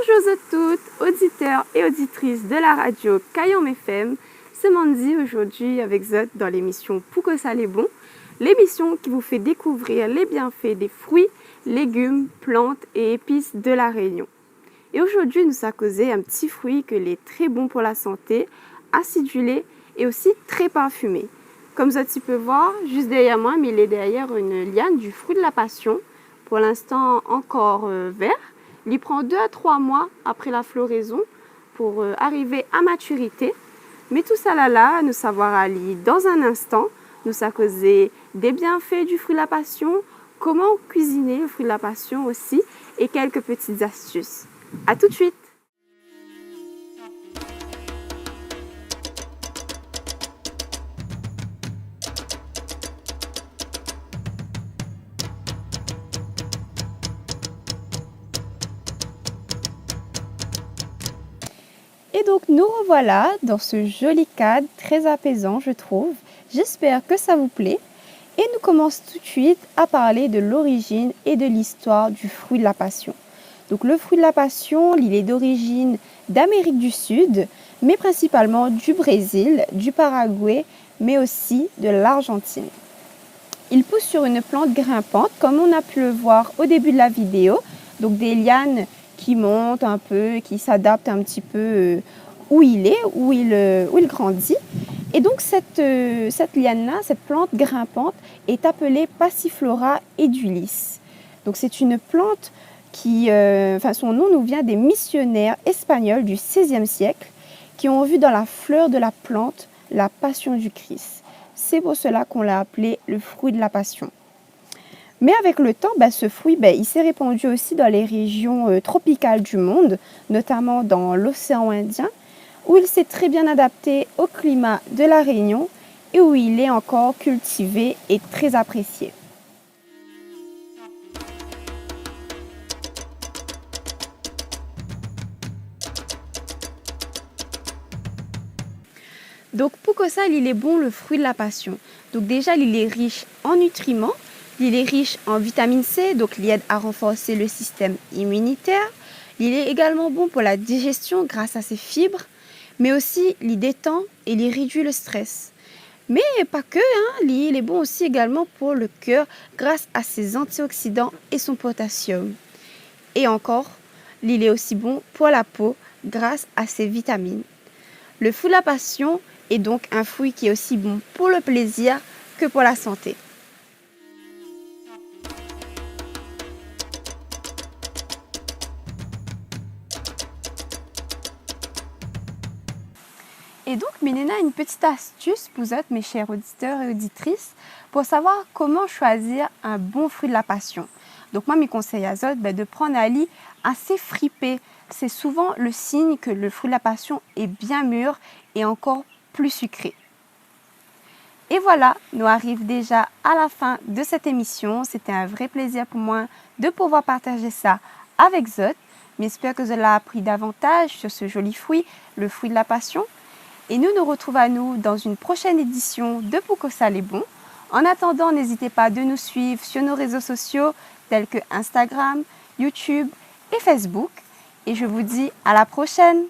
Bonjour à toutes, auditeurs et auditrices de la radio Kayom FM. C'est Mandy aujourd'hui avec Zot dans l'émission Pourquoi ça l'est bon, l'émission qui vous fait découvrir les bienfaits des fruits, légumes, plantes et épices de la Réunion. Et aujourd'hui, nous allons causer un petit fruit que est très bon pour la santé, acidulé et aussi très parfumé. Comme ça, tu peux voir, juste derrière moi, mais il est derrière une liane du fruit de la passion, pour l'instant encore vert. Il prend 2 à 3 mois après la floraison pour arriver à maturité. Mais tout ça là, nous savoir aller dans un instant. Nous allons causer des bienfaits du fruit de la passion, comment cuisiner le fruit de la passion aussi et quelques petites astuces. À tout de suite! Et donc nous revoilà dans ce joli cadre très apaisant, je trouve. J'espère que ça vous plaît. Et nous commençons tout de suite à parler de l'origine et de l'histoire du fruit de la passion. Donc le fruit de la passion, il est d'origine d'Amérique du Sud, mais principalement du Brésil, du Paraguay, mais aussi de l'Argentine. Il pousse sur une plante grimpante, comme on a pu le voir au début de la vidéo. Donc des lianes qui montent un peu, qui s'adaptent un petit peu où il est, où il grandit. Et donc cette liane-là, cette plante grimpante, est appelée Passiflora edulis. Donc c'est une plante qui, son nom nous vient des missionnaires espagnols du XVIe siècle qui ont vu dans la fleur de la plante la passion du Christ. C'est pour cela qu'on l'a appelé le fruit de la passion. Mais avec le temps, ce fruit, il s'est répandu aussi dans les régions tropicales du monde, notamment dans l'océan Indien, où il s'est très bien adapté au climat de la Réunion et où il est encore cultivé et très apprécié. Donc pourquoi ça, il est bon le fruit de la passion? Donc déjà, il est riche en nutriments. Il est riche en vitamine C, donc il aide à renforcer le système immunitaire. Il est également bon pour la digestion grâce à ses fibres, mais aussi il détend et il réduit le stress. Mais pas que, il est bon aussi également pour le cœur grâce à ses antioxydants et son potassium. Et encore, il est aussi bon pour la peau grâce à ses vitamines. Le fruit de la passion est donc un fruit qui est aussi bon pour le plaisir que pour la santé. Et donc, Ménéna a une petite astuce pour vous, mes chers auditeurs et auditrices, pour savoir comment choisir un bon fruit de la passion. Donc, moi, mes conseils à Zot, de prendre un lit assez fripé. C'est souvent le signe que le fruit de la passion est bien mûr et encore plus sucré. Et voilà, nous arrivons déjà à la fin de cette émission. C'était un vrai plaisir pour moi de pouvoir partager ça avec Zot. Mais j'espère que vous avez appris davantage sur ce joli fruit, le fruit de la passion. Et nous retrouvons à nous dans une prochaine édition de Pourquoi ça l'est bon. En attendant, n'hésitez pas de nous suivre sur nos réseaux sociaux tels que Instagram, YouTube et Facebook. Et je vous dis à la prochaine!